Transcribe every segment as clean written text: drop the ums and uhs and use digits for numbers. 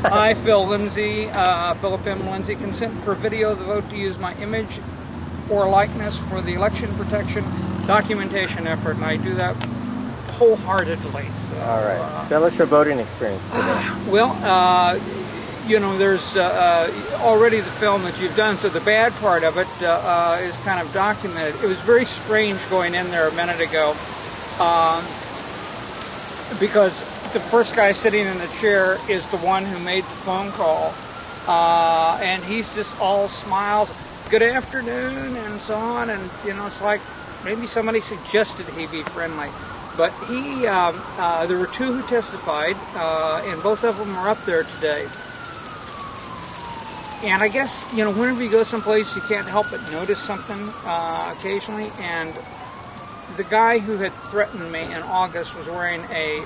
I, Philip M. Lindsey, consent for Video the Vote to use my image or likeness for the election protection documentation effort, and I do that wholeheartedly. So, all right. Tell us your voting experience today. Well, you know, there's already the film that you've done, so the bad part of it is kind of documented. It was very strange going in there a minute ago because the first guy sitting in the chair is the one who made the phone call, and he's just all smiles, good afternoon, and so on, and, you know, it's like maybe somebody suggested he be friendly. But he, there were two who testified, and both of them are up there today. And I guess, you know, whenever you go someplace, you can't help but notice something occasionally. And the guy who had threatened me in August was wearing a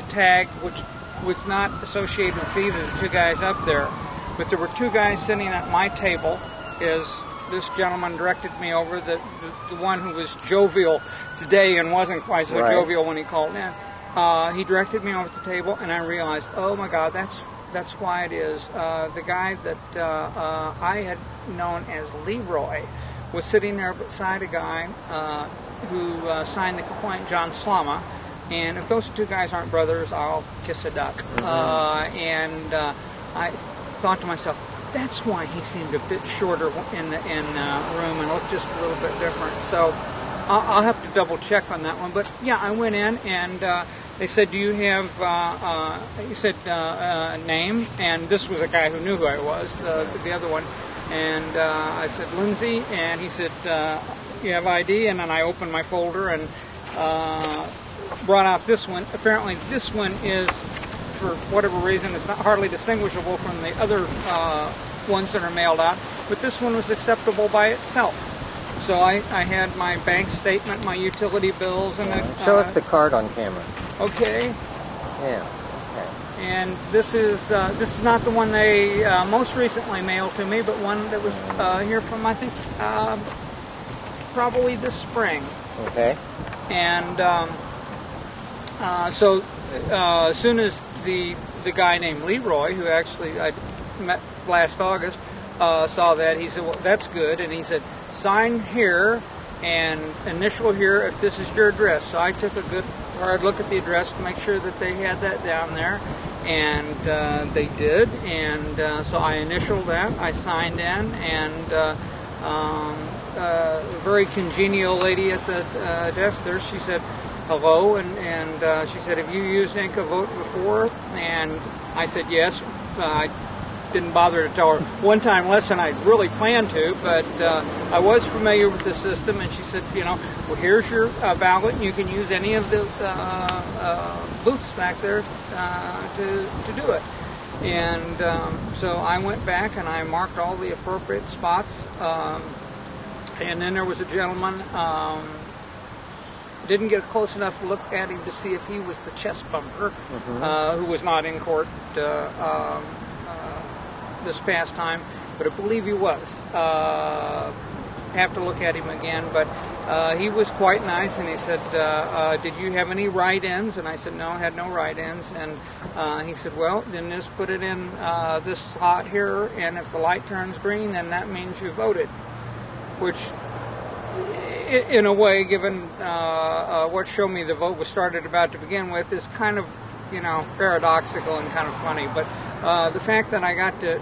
tag which was not associated with either of the two guys up there. But there were two guys sitting at my table. This gentleman directed me over, the one who was jovial today and wasn't quite so jovial when he called in. He directed me over to the table, and I realized, oh my God, that's why it is. The guy that I had known as Leroy was sitting there beside a guy who signed the complaint, John Slama. And if those two guys aren't brothers, I'll kiss a duck. And I thought to myself, that's why he seemed a bit shorter in the room and looked just a little bit different. So I'll have to double check on that one. But yeah, I went in and they said, do you have, he said, name? And this was a guy who knew who I was, the other one. And I said, Lindsey. And he said, you have ID? And then I opened my folder and brought out this one. Apparently this one is, for whatever reason, it's not hardly distinguishable from the other ones that are mailed out. But this one was acceptable by itself. So I had my bank statement, my utility bills, and show us the card on camera. Okay. Yeah. Okay. And this is not the one they most recently mailed to me, but one that was here from, I think, probably this spring. Okay. And so as soon as the guy named Leroy, who actually I met last August, saw that, he said, well, that's good. And he said, sign here and initial here if this is your address. So I took a good hard look at the address to make sure that they had that down there. And they did. And so I initialed that. I signed in. And a very congenial lady at the desk there, she said, hello, and she said, have you used Vote before? And I said, yes. I didn't bother to tell her one time less than I'd really planned to, but I was familiar with the system, and she said, you know, well, here's your ballot, and you can use any of the booths back there to do it. And so I went back and I marked all the appropriate spots, and then there was a gentleman, didn't get a close enough look at him to see if he was the chest bumper, who was not in court this past time, but I believe he was. Have to look at him again, but he was quite nice, and he said, did you have any write-ins? And I said, no, I had no write-ins. And he said, well, then just put it in this slot here, and if the light turns green, then that means you voted. Which, in a way, given what Show Me the Vote was started about to begin with, is kind of, you know, paradoxical and kind of funny. But the fact that I got to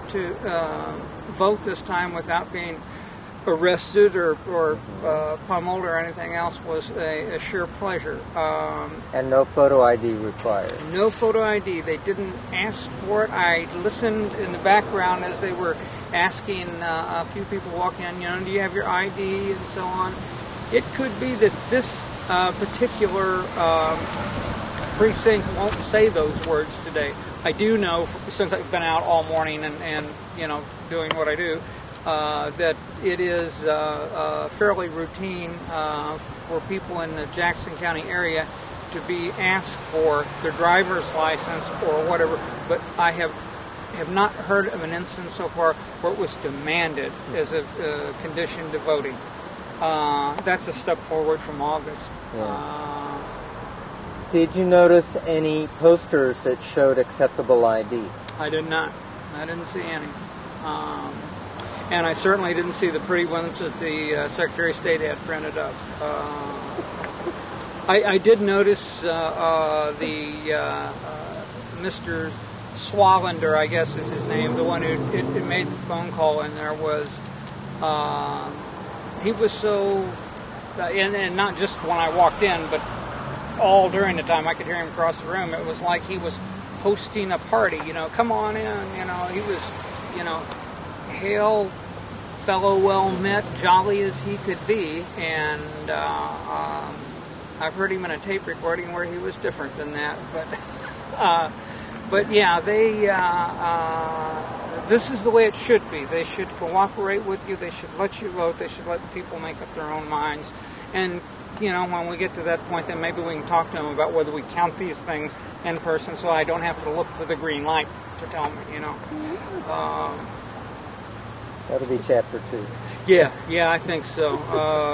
vote this time without being arrested or pummeled or anything else was a sheer pleasure. And no photo ID required? No photo ID. They didn't ask for it. I listened in the background as they were asking a few people walking in, you know, do you have your ID and so on. It could be that this particular precinct won't say those words today. I do know, since I've been out all morning and you know, doing what I do, that it is fairly routine for people in the Jackson County area to be asked for their driver's license or whatever, but I have not heard of an instance so far where it was demanded as a condition to voting. That's a step forward from August. Yeah. Did you notice any posters that showed acceptable ID? I did not. I didn't see any. And I certainly didn't see the pretty ones that the Secretary of State had printed up. I did notice Mr. Swallander, I guess is his name, the one who made the phone call in there was, he was so, and not just when I walked in, but all during the time I could hear him across the room. It was like he was hosting a party, come on in, he was, hail, fellow well met, jolly as he could be, and I've heard him in a tape recording where he was different than that, but yeah, this is the way it should be. They should cooperate with you. They should let you vote. They should let people make up their own minds. And, when we get to that point, then maybe we can talk to them about whether we count these things in person so I don't have to look for the green light to tell me, That'll be chapter 2. Yeah, I think so.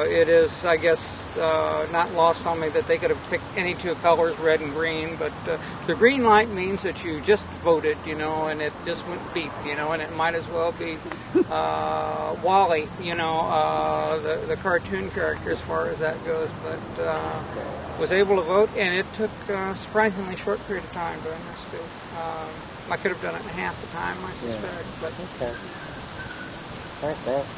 It is, I guess, not lost on me that they could have picked any two colors, red and green, but the green light means that you just voted, and it just went beep, and it might as well be Wally, the cartoon character as far as that goes, but was able to vote, and it took a surprisingly short period of time doing this, too. I could have done it in half the time, I suspect. Yeah. But okay. All right, thanks.